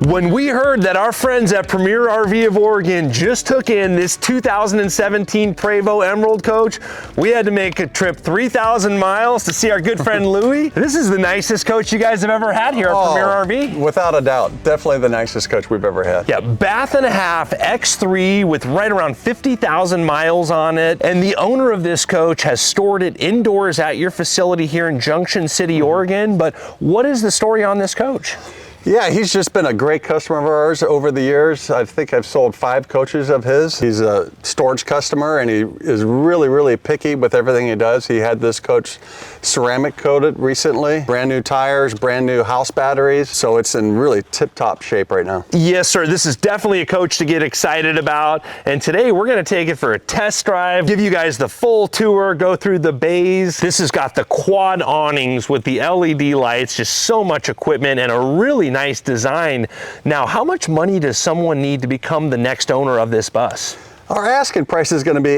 When we heard that our friends at Premier RV of Oregon just took in this 2017 Prevost Emerald coach, we had to make a trip 3,000 miles to see our good friend Louie. This is the nicest coach you guys have ever had here at Premier RV. Without a doubt, definitely the nicest coach we've ever had. Yeah, bath and a half X3 with right around 50,000 miles on it. And the owner of this coach has stored it indoors at your facility here in Junction City, Oregon. But what is the story on this coach? Yeah, he's just been a great customer of ours over the years. I think I've sold 5 coaches of his. He's a storage customer and he is really, really picky with everything he does. He had this coach ceramic coated recently, brand new tires, brand new house batteries. So it's in really tip-top shape right now. Yes, sir. This is definitely a coach to get excited about. And today we're going to take it for a test drive, give you guys the full tour, go through the bays. This has got the quad awnings with the LED lights, just so much equipment and a really nice design. Now, how much money does someone need to become the next owner of this bus? Our asking price is going to be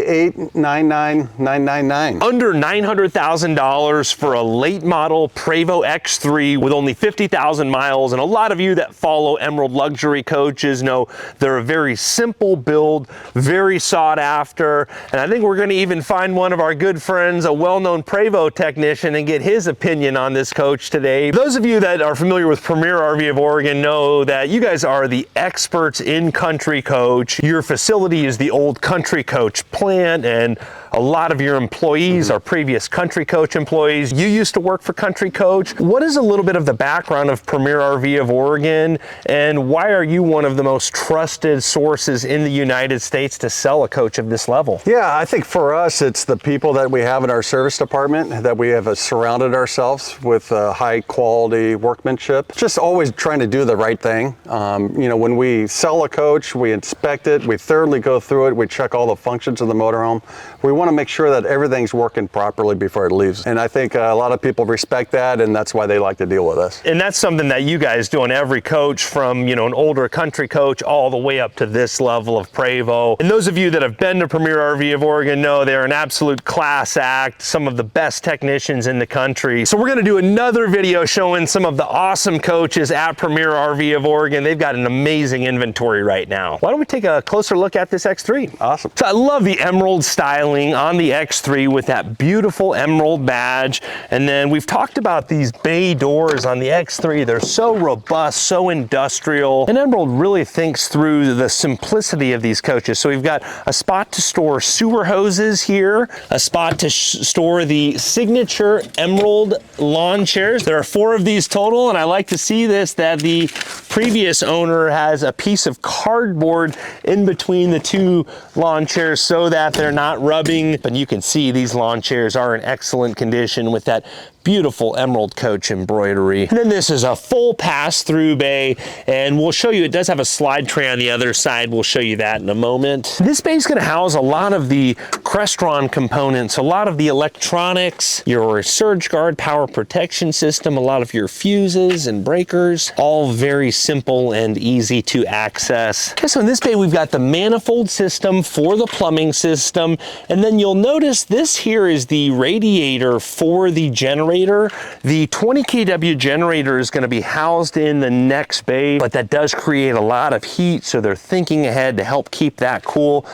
$899,999. Under $900,000 for a late model Prevost X3 with only 50,000 miles. And a lot of you that follow Emerald luxury coaches know they're a very simple build, very sought after. And I think we're going to even find one of our good friends, a well-known Prevost technician, and get his opinion on this coach today. Those of you that are familiar with Premier RV of Oregon know that you guys are the experts in country coach. Your facility is the old country coach plant, and a lot of your employees are previous country coach employees. You used to work for country coach. What is a little bit of the background of Premier RV of Oregon, and why are you one of the most trusted sources in the United States to sell a coach of this level? Yeah, I think for us, it's the people that we have in our service department, that we have surrounded ourselves with high quality workmanship. Just always trying to do the right thing. You know, when we sell a coach, we inspect it, we thoroughly go through it, we check all the functions of the motorhome. We want to make sure that everything's working properly before it leaves. And I think a lot of people respect that, and that's why they like to deal with us. And that's something that you guys do on every coach, from, you know, an older country coach all the way up to this level of Prevost. And those of you that have been to Premier RV of Oregon know they're an absolute class act, some of the best technicians in the country. So we're going to do another video showing some of the awesome coaches at Premier RV of Oregon. They've got an amazing inventory right now. Why don't we take a closer look at this X3? Awesome. So I love the emerald styling on the X3 with that beautiful emerald badge. And then we've talked about these bay doors on the X3. They're so robust, so industrial. And Emerald really thinks through the simplicity of these coaches. So we've got a spot to store sewer hoses here, a spot to store the signature Emerald lawn chairs. There are 4 of these total, and I like to see this, that the previous owner has a piece of cardboard in between the 2 lawn chairs so that they're not rubbing. And you can see these lawn chairs are in excellent condition with that beautiful emerald coach embroidery. And then this is a full pass-through bay, and we'll show you, it does have a slide tray on the other side. We'll show you that in a moment. This bay is going to house a lot of the Crestron components, a lot of the electronics, your surge guard power protection system, a lot of your fuses and breakers, all very simple and easy to access. Okay, so in this bay we've got the manifold system for the plumbing system, and then you'll notice this here is the radiator for the generator. The 20 kW generator is going to be housed in the next bay, but that does create a lot of heat, so they're thinking ahead to help keep that cool.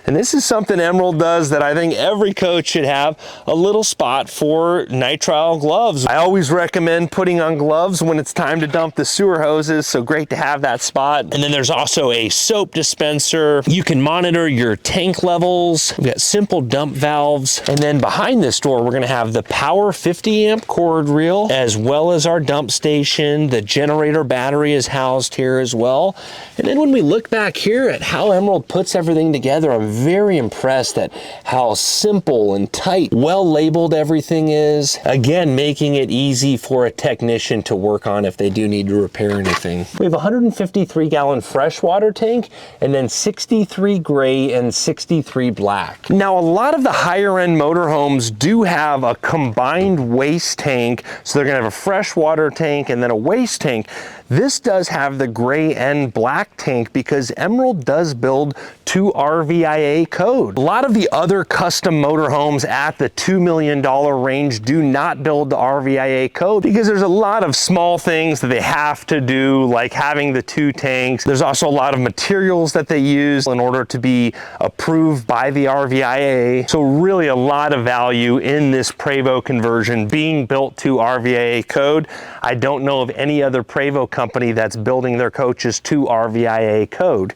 And this is something Emerald does that I think every coach should have, a little spot for nitrile gloves. I always recommend putting on gloves when it's time to dump the sewer hoses, so great to have that spot. And then there's also a soap dispenser. You can monitor your tank levels. We've got simple dump valves. And then behind this door, we're going to have the power 50 amp cord reel, as well as our dump station. The generator battery is housed here as well. And then when we look back here at how Emerald puts everything together, I'm very impressed at how simple and tight, well labeled everything is. Again, making it easy for a technician to work on if they do need to repair anything. We have a 153-gallon freshwater tank, and then 63 gray and 63 black. Now, a lot of the higher end motorhomes do have a combined waste waste tank. So they're gonna have a freshwater tank and then a waste tank. This does have the gray and black tank because Emerald does build to RVIA code. A lot of the other custom motorhomes at the $2 million range do not build the RVIA code because there's a lot of small things that they have to do, like having the 2 tanks. There's also a lot of materials that they use in order to be approved by the RVIA. So really a lot of value in this Prevo conversion being built to RVIA code. I don't know of any other Prevo company that's building their coaches to RVIA code.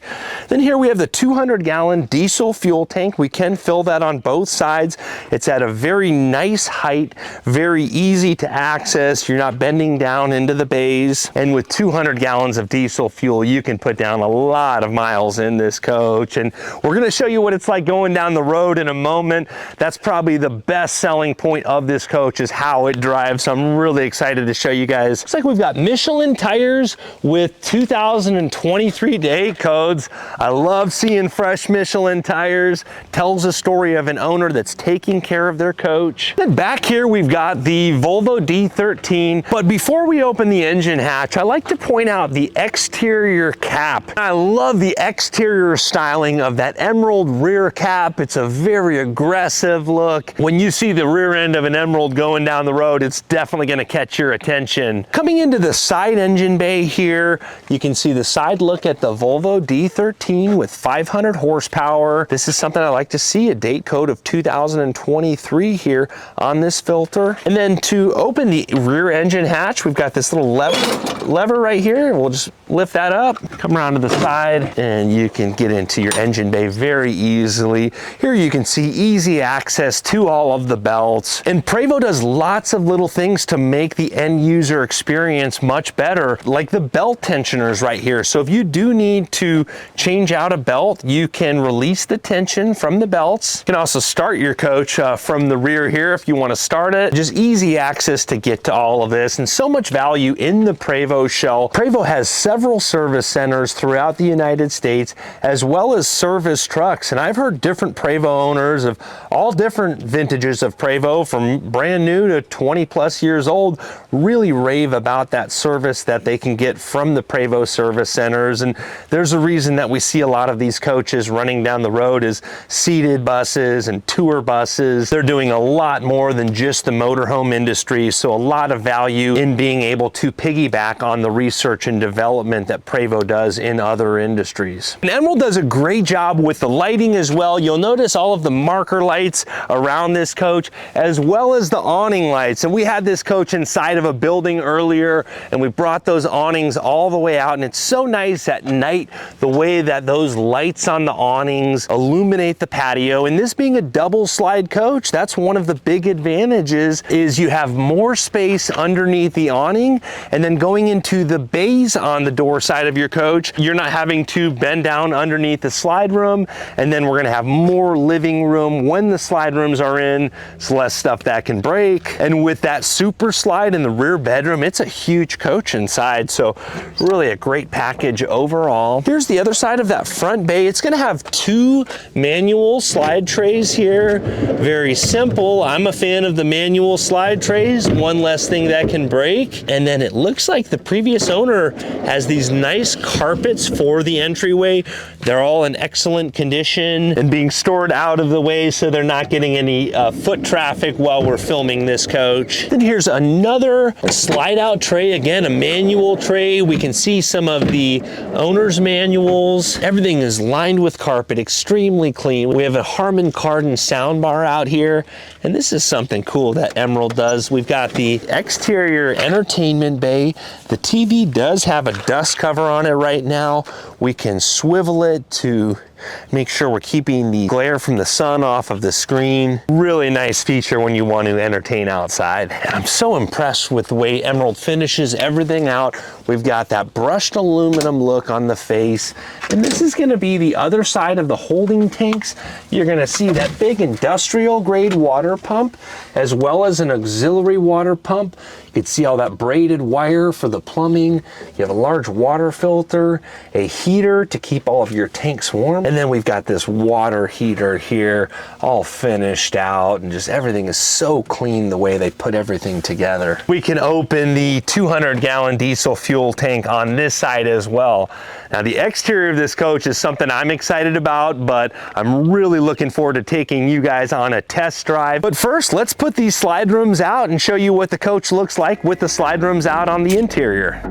Then here we have the 200-gallon diesel fuel tank. We can fill that on both sides. It's at a very nice height, very easy to access. You're not bending down into the bays. And with 200 gallons of diesel fuel, you can put down a lot of miles in this coach. And we're gonna show you what it's like going down the road in a moment. That's probably the best selling point of this coach is how it drives. So I'm really excited to show you guys. Looks like we've got Michelin tires with 2023 date codes. I love seeing fresh Michelin tires. Tells a story of an owner that's taking care of their coach. Then back here we've got the Volvo D13. But before we open the engine hatch, I like to point out the exterior cap. I love the exterior styling of that emerald rear cap. It's a very aggressive look. When you see the rear end of an Emerald going down the road, it's definitely going to catch your attention. Coming into the side engine bay here, you can see the side look at the Volvo D13 with 500 horsepower. This is something I like to see, a date code of 2023 here on this filter. And then to open the rear engine hatch, we've got this little lever right here. We'll just lift that up, come around to the side, and you can get into your engine bay very easily. Here you can see easy access to all of the belts. And Prevo does lots of little things to make the end user experience much better, like the belt tensioners right here. So if you do need to change out a belt, you can release the tension from the belts. You can also start your coach from the rear here if you want to start it. Just easy access to get to all of this, and so much value in the Prevo shell. Prevo has several service centers throughout the United States, as well as service trucks. And I've heard different Prevo owners of all different vintages of Prevo, from brand new to 20 plus years old, really rave about that service that they can get from the Prevo service centers. And there's a reason that we see a lot of these coaches running down the road as seated buses and tour buses. They're doing a lot more than just the motorhome industry, so a lot of value in being able to piggyback on the research and development that Prevo does in other industries. And Emerald does a great job with the lighting as well. You'll notice all of the marker lights around this coach, as well as the awning lights. And we had this coach inside of a building earlier, and we brought those awnings all the way out, and it's so nice at night the way that those lights on the awnings illuminate the patio. And this being a double slide coach, that's one of the big advantages, is you have more space underneath the awning, and then going into the bays on the door side of your coach, you're not having to bend down underneath the slide room. And then we're going to have more living room when the slide rooms are in. It's less stuff that can break. And with that super slide in the rear bedroom, it's a huge coach inside. So really a great package overall. Here's the other side of that front bay. It's going to have 2 manual slide trays here. Very simple. I'm a fan of the manual slide trays. One less thing that can break. And then it looks like the previous owner has these nice carpets for the entryway. They're all in excellent condition and being stored out of the way so they're not getting any foot traffic while we're filming this coach. Then here's another slide out tray. Again, a manual tray. We can see some of the owner's manuals. Everything is lined with carpet, extremely clean. We have a Harman Kardon sound bar out here, and this is something cool that Emerald does. We've got the exterior entertainment bay. The TV does have a dust cover on it right now. We can swivel it to make sure we're keeping the glare from the sun off of the screen. Really nice feature when you want to entertain outside. And I'm so impressed with the way Emerald finishes everything out. We've got that brushed aluminum look on the face. And this is going to be the other side of the holding tanks. You're going to see that big industrial grade water pump, as well as an auxiliary water pump. You can see all that braided wire for the plumbing. You have a large water filter, a heater to keep all of your tanks warm. And And then we've got this water heater here, all finished out, and just everything is so clean the way they put everything together. We can open the 200-gallon diesel fuel tank on this side as well. Now the exterior of this coach is something I'm excited about, but I'm really looking forward to taking you guys on a test drive. But first, let's put these slide rooms out and show you what the coach looks like with the slide rooms out on the interior.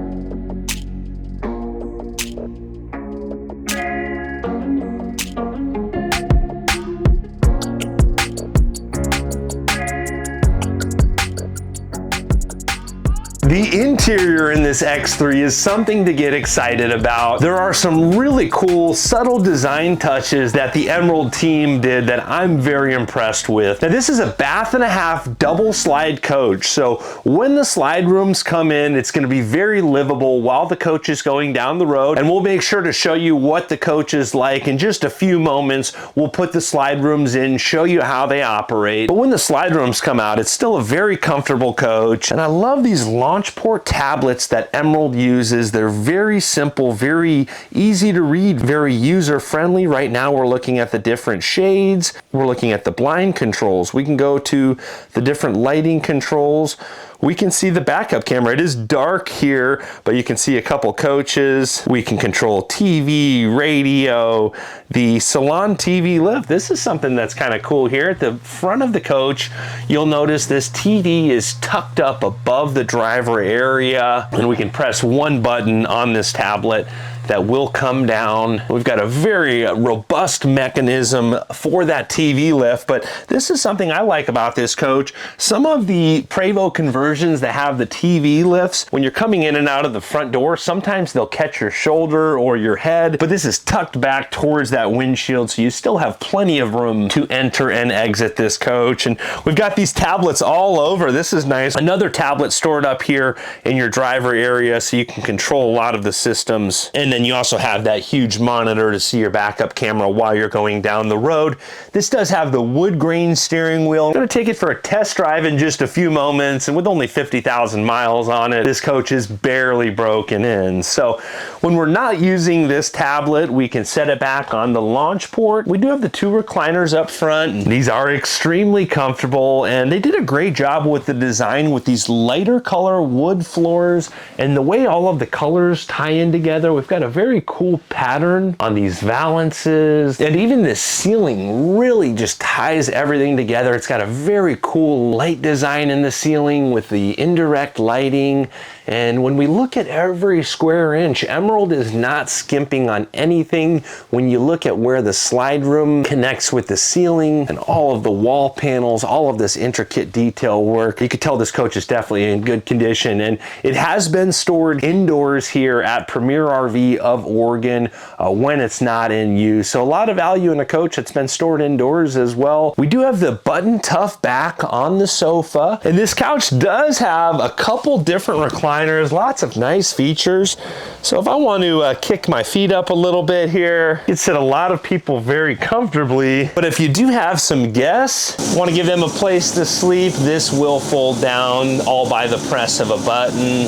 The interior in this X3 is something to get excited about. There are some really cool, subtle design touches that the Emerald team did that I'm very impressed with. Now, this is a bath-and-a-half double slide coach, so when the slide rooms come in, it's going to be very livable while the coach is going down the road, and we'll make sure to show you what the coach is like in just a few moments. We'll put the slide rooms in, show you how they operate. But when the slide rooms come out, it's still a very comfortable coach, and I love these launch port tablets that Emerald uses. They're very simple, very easy to read, very user-friendly. Right now we're looking at the different shades. We're looking at the blind controls. We can go to the different lighting controls. We can see the backup camera. It is dark here, but you can see a couple coaches. We can control TV, radio, the salon TV lift. This is something that's kind of cool here. At the front of the coach, you'll notice this TV is tucked up above the driver area, and we can press one button on this tablet that will come down. We've got a very robust mechanism for that TV lift, but this is something I like about this coach. Some of the Prevost conversions that have the TV lifts, when you're coming in and out of the front door, sometimes they'll catch your shoulder or your head, but this is tucked back towards that windshield, so you still have plenty of room to enter and exit this coach. And we've got these tablets all over. This is nice. Another tablet stored up here in your driver area, so you can control a lot of the systems. And then you also have that huge monitor to see your backup camera while you're going down the road. This does have the wood grain steering wheel. I'm going to take it for a test drive in just a few moments, and with only 50,000 miles on it, this coach is barely broken in. So when we're not using this tablet, we can set it back on the launch port. We do have the two recliners up front. These are extremely comfortable, and they did a great job with the design with these lighter color wood floors and the way all of the colors tie in together. We've got a very cool pattern on these valances, and even this ceiling really just ties everything together. It's got a very cool light design in the ceiling with the indirect lighting. And when we look at every square inch, Emerald is not skimping on anything. When you look at where the slide room connects with the ceiling and all of the wall panels, all of this intricate detail work, you could tell this coach is definitely in good condition. And it has been stored indoors here at Premier RV of Oregon when it's not in use. So a lot of value in a coach that's been stored indoors as well. We do have the button tough back on the sofa, and this couch does have a couple different recliners, lots of nice features. So if I want to kick my feet up a little bit here, it sit a lot of people very comfortably. But if you do have some guests, want to give them a place to sleep, this will fold down all by the press of a button.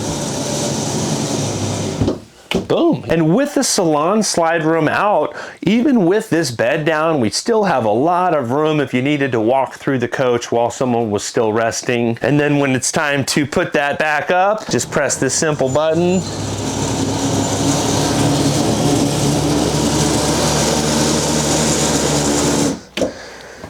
Boom. And with the salon slide room out, even with this bed down, we still have a lot of room if you needed to walk through the coach while someone was still resting. And then when it's time to put that back up, just press this simple button.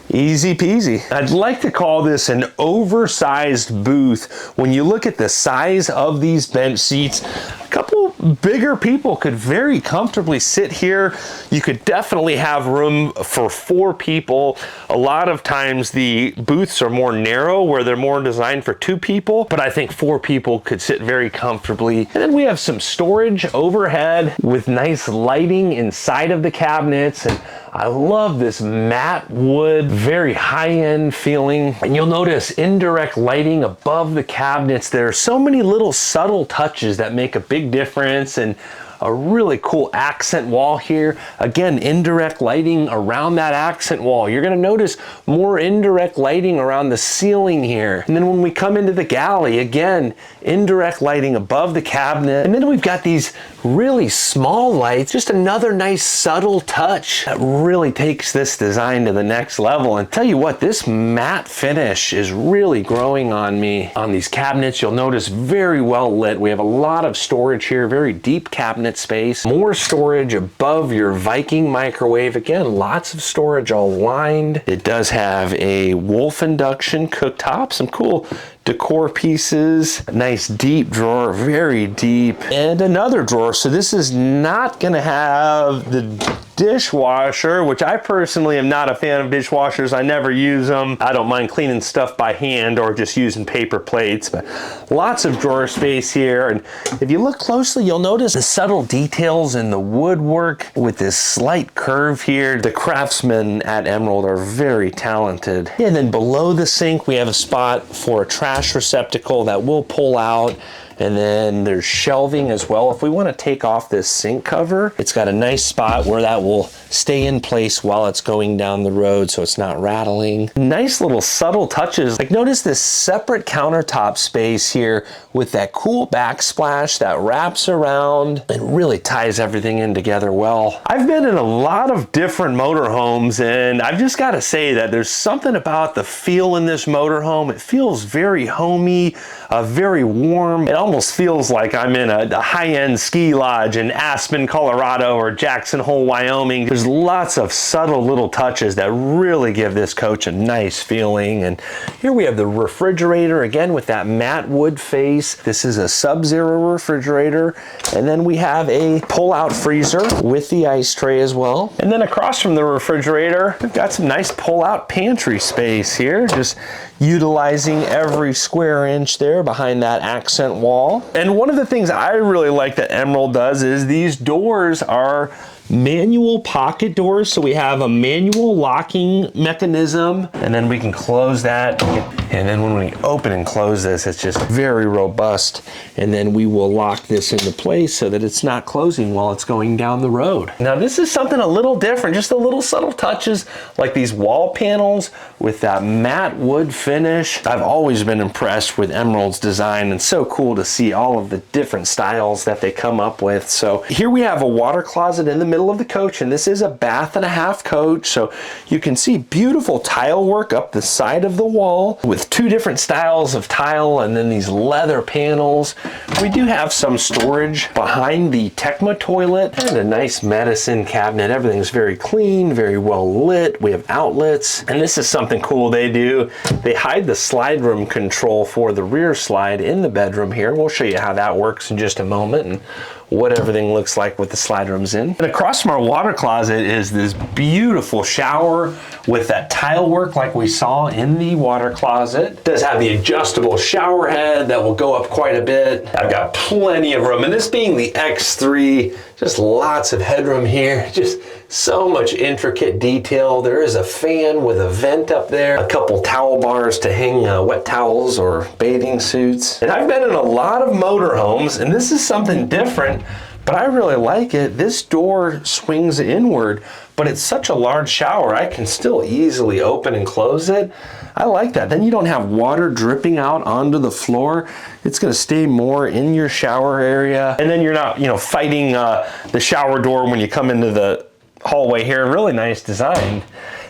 Easy peasy. I'd like to call this an oversized booth. When you look at the size of these bench seats, a couple bigger people could very comfortably sit here. You could definitely have room for 4 people. A lot of times the booths are more narrow where they're more designed for 2 people, but I think 4 people could sit very comfortably. And then we have some storage overhead with nice lighting inside of the cabinets, and I love this matte wood, very high-end feeling. And you'll notice indirect lighting above the cabinets. There are so many little subtle touches that make a big difference, and a really cool accent wall here. Again, indirect lighting around that accent wall. You're gonna notice more indirect lighting around the ceiling here. And then when we come into the galley, again, indirect lighting above the cabinet. And then we've got these really small lights. Just another nice subtle touch that really takes this design to the next level. And tell you what, this matte finish is really growing on me. On these cabinets, you'll notice very well lit. We have a lot of storage here, very deep cabinet space. More storage above your Viking microwave. Again, lots of storage all lined. It does have a Wolf induction cooktop, some cool decor pieces, nice deep drawer, very deep, and another drawer. So this is not gonna have the dishwasher, which I personally am not a fan of dishwashers. I never use them. I don't mind cleaning stuff by hand or just using paper plates, but lots of drawer space here. And if you look closely, you'll notice the subtle details in the woodwork with this slight curve here. The craftsmen at Emerald are very talented. And then below the sink, we have a spot for a trash receptacle that will pull out. And then there's shelving as well. If we want to take off this sink cover, it's got a nice spot where that will stay in place while it's going down the road so it's not rattling. Nice little subtle touches. Like notice this separate countertop space here with that cool backsplash that wraps around and really ties everything in together well. I've been in a lot of different motorhomes and I've just got to say that there's something about the feel in this motorhome. It feels very homey, very warm. It almost feels like I'm in a high-end ski lodge in Aspen, Colorado or Jackson Hole, Wyoming. There's lots of subtle little touches that really give this coach a nice feeling. And here we have the refrigerator again with that matte wood face. This is a Sub-Zero refrigerator. And then we have a pull-out freezer with the ice tray as well. And then across from the refrigerator, we've got some nice pull-out pantry space here. Just utilizing every square inch there behind that accent wall. And one of the things I really like that Emerald does is these doors are manual pocket doors. So we have a manual locking mechanism and then we can close that. And then when we open and close this, it's just very robust. And then we will lock this into place so that it's not closing while it's going down the road. Now this is something a little different, just a little subtle touches like these wall panels with that matte wood finish. I've always been impressed with Emerald's design and so cool to see all of the different styles that they come up with. So here we have a water closet in the middle of the coach, and this is a bath and a half coach. So you can see beautiful tile work up the side of the wall with two different styles of tile and then these leather panels. We do have some storage behind the Tecma toilet and a nice medicine cabinet. Everything's very clean, very well lit. We have outlets, and this is something cool they do. They hide the slide room control for the rear slide in the bedroom here. We'll show you how that works in just a moment and what everything looks like with the slide rooms in. And across from our water closet is this beautiful shower with that tile work like we saw in the water closet. It does have the adjustable shower head that will go up quite a bit. I've got plenty of room, and this being the X3, just lots of headroom here. Just so much intricate detail. There is a fan with a vent up there, a couple towel bars to hang wet towels or bathing suits. And I've been in a lot of motorhomes, and this is something different, but I really like it. This door swings inward, but it's such a large shower, I can still easily open and close it. I like that. Then you don't have water dripping out onto the floor. It's gonna stay more in your shower area. And then you're not, fighting the shower door when you come into the hallway here. Really nice design.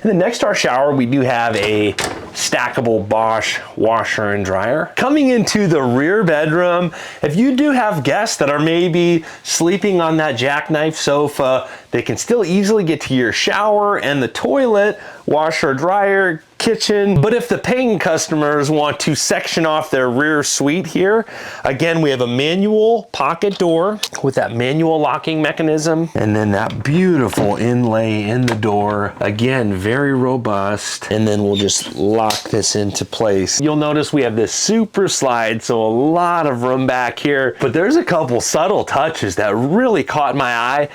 And then next to our shower, we do have a stackable Bosch washer and dryer. Coming into the rear bedroom, if you do have guests that are maybe sleeping on that jackknife sofa, they can still easily get to your shower and the toilet, washer, dryer, kitchen. But if the paying customers want to section off their rear suite here, again, we have a manual pocket door with that manual locking mechanism, and then that beautiful inlay in the door. Again, very robust. And then we'll just lock this into place. You'll notice we have this super slide, so a lot of room back here, but there's a couple subtle touches that really caught my eye.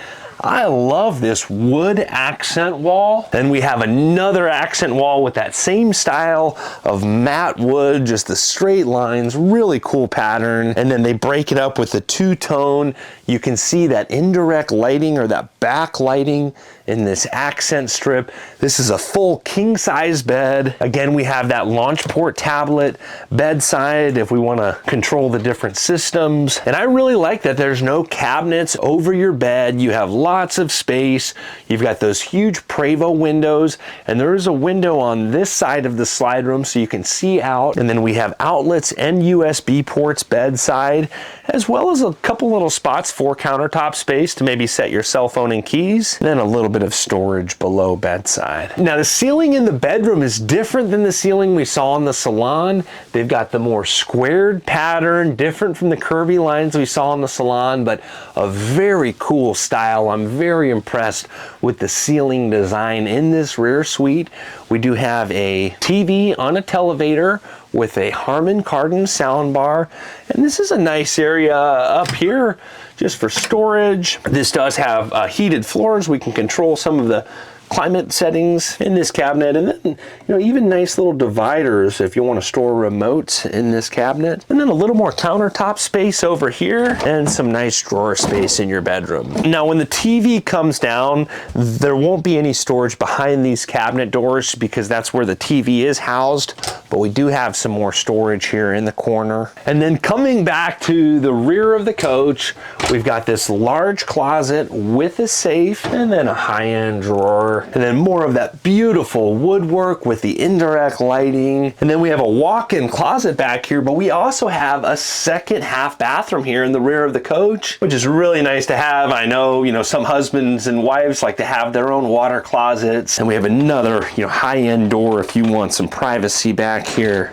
I love this wood accent wall. Then we have another accent wall with that same style of matte wood, just the straight lines, really cool pattern. And then they break it up with the two-tone. You can see that indirect lighting or that backlighting in this accent strip. This is a full king-size bed. Again, we have that launch port tablet bedside if we want to control the different systems. And I really like that there's no cabinets over your bed. You have lots of space. You've got those huge Prevo windows, and there is a window on this side of the slide room so you can see out. And then we have outlets and USB ports bedside, as well as a couple little spots for countertop space to maybe set your cell phone and keys, and then a little bit of storage below bedside. Now the ceiling in the bedroom is different than the ceiling we saw in the salon. They've got the more squared pattern, different from the curvy lines we saw in the salon, but a very cool style. I'm very impressed with the ceiling design in this rear suite. We do have a TV on a televator with a Harman Kardon soundbar, and this is a nice area up here just for storage. This does have heated floors. We can control some of the climate settings in this cabinet, and then even nice little dividers if you want to store remotes in this cabinet, and then a little more countertop space over here and some nice drawer space in your bedroom. Now when the TV comes down, there won't be any storage behind these cabinet doors because that's where the TV is housed, but we do have some more storage here in the corner. And then coming back to the rear of the coach, we've got this large closet with a safe and then a high-end drawer. And then more of that beautiful woodwork with the indirect lighting. And then we have a walk-in closet back here, but we also have a second half bathroom here in the rear of the coach, which is really nice to have. I know, some husbands and wives like to have their own water closets. And we have another, high-end door if you want some privacy back here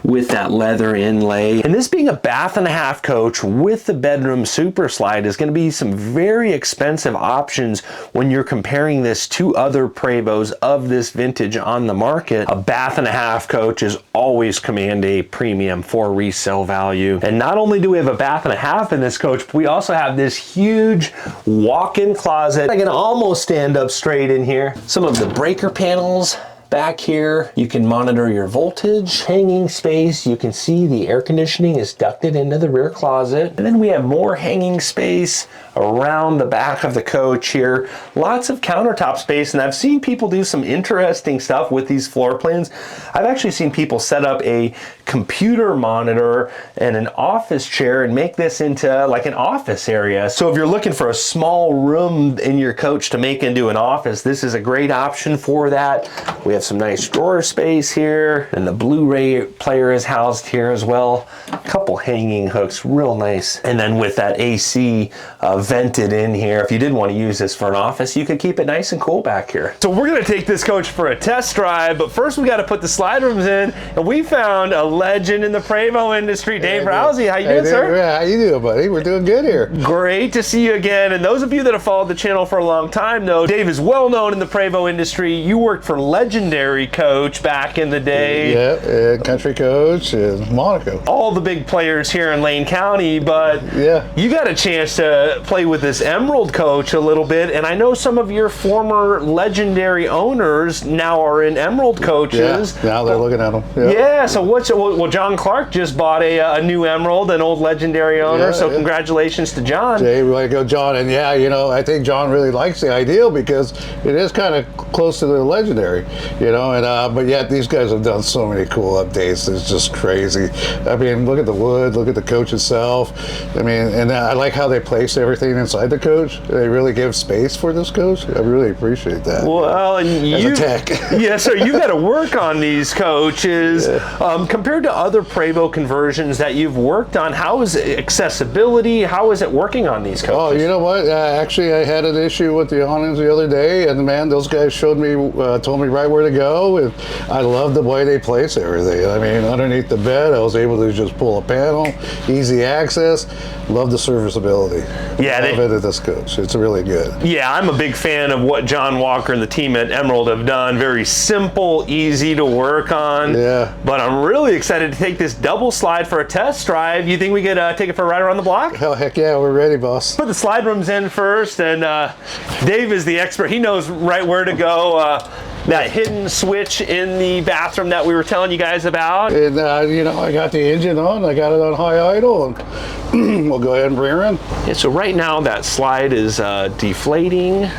with that leather inlay. And this being a bath and a half coach with the bedroom super slide is going to be some very expensive options when you're comparing this to other Prevos of this vintage on the market. A bath and a half coach is always command a premium for resale value. And not only do we have a bath and a half in this coach, but we also have this huge walk-in closet. I can almost stand up straight in here. Some of the breaker panels back here, you can monitor your voltage, hanging space. You can see the air conditioning is ducted into the rear closet. And then we have more hanging space around the back of the coach here. Lots of countertop space, and I've seen people do some interesting stuff with these floor plans. I've actually seen people set up a computer monitor and an office chair and make this into like an office area. So if you're looking for a small room in your coach to make into an office, this is a great option for that. We have some nice drawer space here, and the Blu-ray player is housed here as well. A couple hanging hooks, real nice. And then with that AC vented in here, if you did want to use this for an office, you could keep it nice and cool back here. So we're gonna take this coach for a test drive, but first we gotta put the slide rooms in, and we found a legend in the Prevo industry, Dave Rousey. How you doing, sir? Yeah, how you doing, buddy? We're doing good here. Great to see you again. And those of you that have followed the channel for a long time know Dave is well known in the Prevo industry. You worked for Legendary Coach back in the day. Yeah, Country Coach and Monaco. All the big players here in Lane County, but yeah, you got a chance to play with this Emerald coach a little bit, and I know some of your former Legendary owners now are in Emerald coaches. Yeah, now they're looking at them. Yeah, so well, John Clark just bought a new Emerald, an old Legendary owner, yeah, so congratulations to John. Jay, we want to go John, and yeah, I think John really likes the Ideal because it is kind of close to the Legendary, and but yet these guys have done so many cool updates. It's just crazy. I mean, look at the wood, look at the coach itself. I mean, and I like how they place everything inside the coach. They really give space for this coach. I really appreciate that. Well, and as a tech. Yeah, so you got to work on these coaches. Yeah. Compared to other Prevo conversions that you've worked on, how is accessibility? How is it working on these coaches? Oh, you know what? Actually, I had an issue with the awnings the other day, and man, those guys showed me, told me right where to go, and I love the way they place everything. I mean, underneath the bed, I was able to just pull a panel, easy access. Love the serviceability. Yeah, I love it at this coach. It's really good. Yeah, I'm a big fan of what John Walker and the team at Emerald have done. Very simple, easy to work on. Yeah. But I'm really excited to take this double slide for a test drive. You think we could take it for a ride around the block? Hell, heck yeah, we're ready, boss. Put the slide rooms in first, and Dave is the expert. He knows right where to go. That hidden switch in the bathroom that we were telling you guys about. And you know, I got the engine on. I got it on high idle, and we'll go ahead and bring her in. Yeah, so right now that slide is deflating.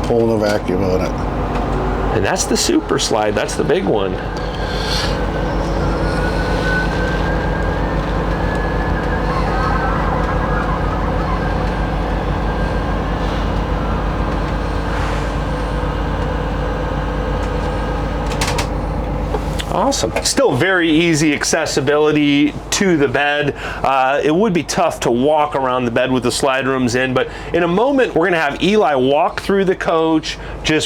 Pulling the vacuum on it. And that's the super slide. That's the big one. Awesome. Still very easy accessibility to the bed. It would be tough to walk around the bed with the slide rooms in, but in a moment we're gonna have Eli walk through the coach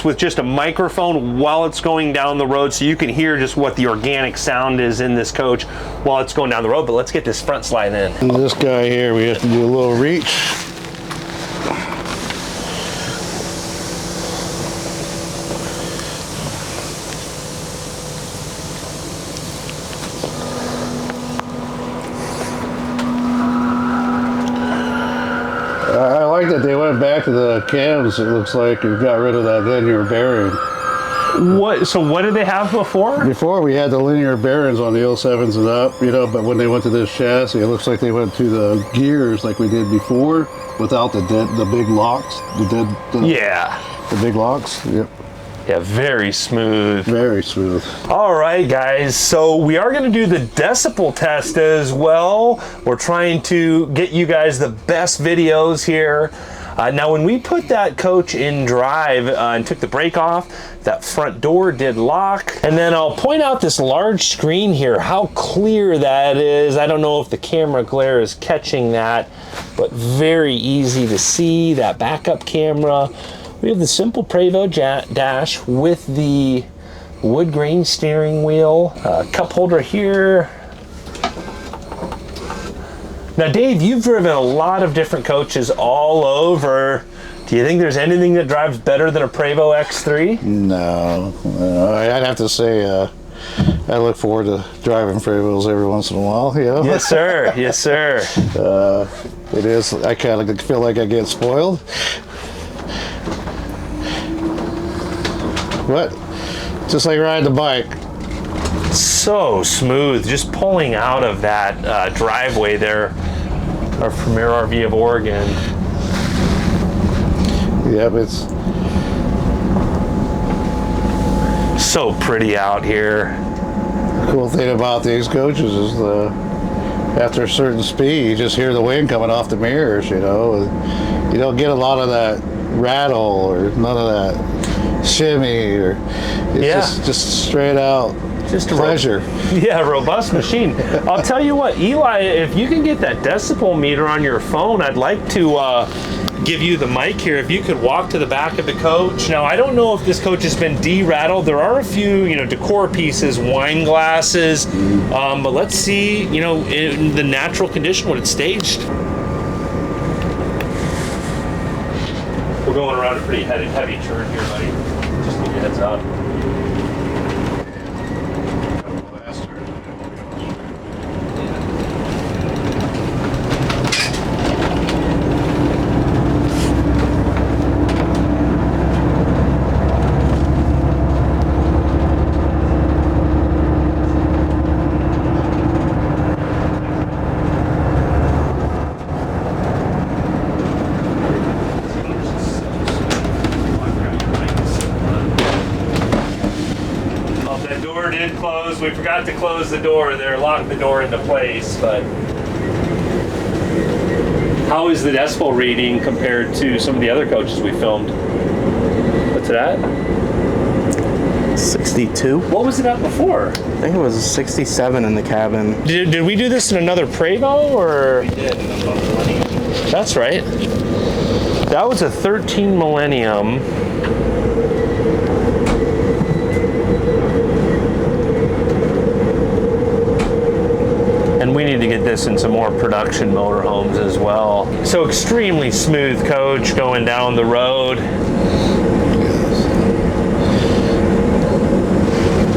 with just a microphone while it's going down the road, so you can hear just what the organic sound is in this coach while it's going down the road. But let's get this front slide in. And this guy here, we have to do a little reach. I like that they went back to the cams. It looks like you got rid of that linear bearing. So what did they have before? Before we had the linear bearings on the 07s and up, you know, but when they went to this chassis, it looks like they went to the gears like we did before without the big locks. The big locks. Yep. Yeah, very smooth. Very smooth. All right, guys, so we are going to do the decibel test as well. We're trying to get you guys the best videos here. Now, when we put that coach in drive and took the brake off, that front door did lock. And then I'll point out this large screen here, how clear that is. I don't know if the camera glare is catching that, but very easy to see, that backup camera. We have the simple PREVOST dash with the wood grain steering wheel, cup holder here. Now, Dave, you've driven a lot of different coaches all over. Do you think there's anything that drives better than a Prevost X3? No, I'd have to say I look forward to driving Prevosts every once in a while. You know? Yes, sir. Yes, sir. It is. I kind of feel like I get spoiled. What? Just like riding the bike. So smooth, just pulling out of that driveway there, our Premier RV of Oregon. Yep, it's so pretty out here. the cool thing about these coaches is after a certain speed, you just hear the wind coming off the mirrors, you know. You don't get a lot of that rattle or none of that shimmy, or it's just straight out just a pleasure. Robust machine. I'll tell you what, Eli, if you can get that decibel meter on your phone, I'd like to give you the mic here. If you could walk to the back of the coach. Now, I don't know if this coach has been de-rattled. There are a few, decor pieces, wine glasses, but let's see, in the natural condition when it's staged. We're going around a pretty heavy turn here, buddy. Just give you a heads up. We forgot to close the door there, lock the door into place, but how is the decibel reading compared to some of the other coaches we filmed? What's it at? 62. What was it at before? I think it was 67 in the cabin. Did we do this in another Prevost, or? We did. That's right. That was a 13 Millennium. And we need to get this in some more production motorhomes as well. So extremely smooth coach going down the road.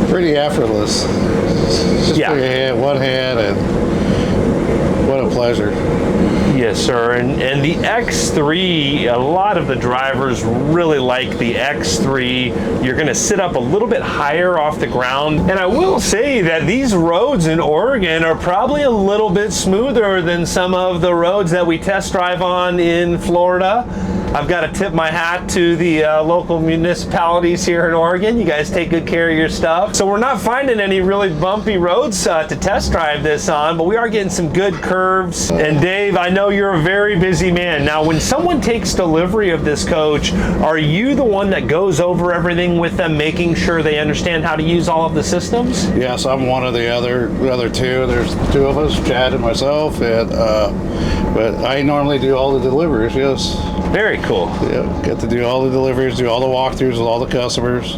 Pretty effortless. Just Yeah. put your hand, one hand, and what a pleasure. Yes, sir. And the X3, a lot of the drivers really like the X3. You're going to sit up a little bit higher off the ground. And I will say that these roads in Oregon are probably a little bit smoother than some of the roads that we test drive on in Florida. I've got to tip my hat to the local municipalities here in Oregon. You guys take good care of your stuff. So we're not finding any really bumpy roads to test drive this on, but we are getting some good curves. And Dave, I know you're a very busy man. Now, when someone takes delivery of this coach, are you the one that goes over everything with them, making sure they understand how to use all of the systems? Yes, I'm one of the other two. There's two of us, Chad and myself, and but I normally do all the deliveries. Yes. Very cool. Yeah, get to do all the deliveries, do all the walkthroughs with all the customers.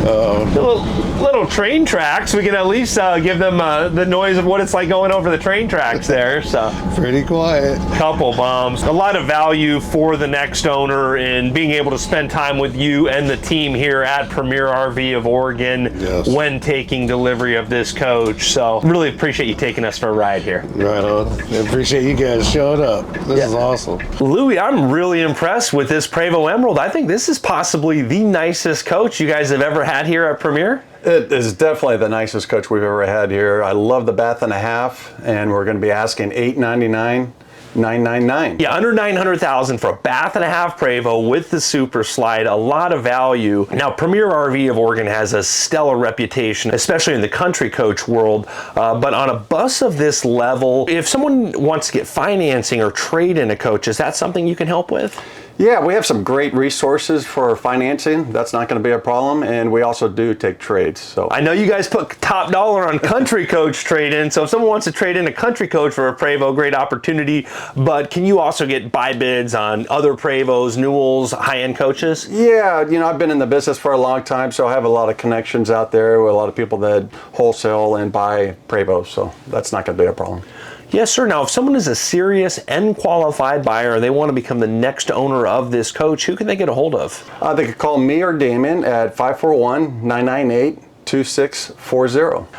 Little train tracks. We can at least give them the noise of what it's like going over the train tracks there. So Pretty quiet. couple bumps. A lot of value for the next owner in being able to spend time with you and the team here at Premier RV of Oregon when taking delivery of this coach. So really appreciate you taking us for a ride here. Right on. I appreciate you guys showing up. This is awesome. Louis, I'm really impressed with this Prevo Emerald. I think this is possibly the nicest coach you guys have ever had here at Premier. It is definitely the nicest coach we've ever had here. I love the bath and a half, and we're going to be asking $899, $999. Yeah, under 900,000 for a bath and a half Prevo with the Super Slide. A lot of value. Now, Premier RV of Oregon has a stellar reputation, especially in the country coach world. But on a bus of this level, if someone wants to get financing or trade in a coach, is that something you can help with? Yeah, we have some great resources for financing. That's not going to be a problem, and we also do take trades. So I know you guys put top dollar on country coach trade-in, so if someone wants to trade in a country coach for a Prevo, great opportunity. But can you also get buy bids on other Prevos, Newells, high-end coaches? yeah, you know, I've been in the business for a long time, so I have a lot of connections out there with a lot of people that wholesale and buy Prevos, so that's not going to be a problem. Yes, sir. Now, if someone is a serious and qualified buyer, they want to become the next owner of this coach, who can they get a hold of? They could call me or Damon at 541-998-2640.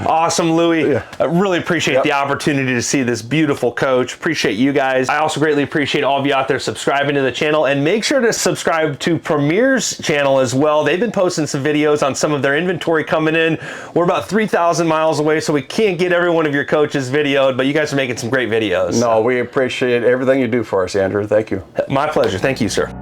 Awesome, Louis. Yeah. I really appreciate the opportunity to see this beautiful coach. Appreciate you guys. I also greatly appreciate all of you out there subscribing to the channel, and make sure to subscribe to Premier's channel as well. They've been posting some videos on some of their inventory coming in. We're about 3,000 miles away, so we can't get every one of your coaches videoed, but you guys are making some great videos. No, we appreciate everything you do for us, Andrew. Thank you. My pleasure. Thank you, sir.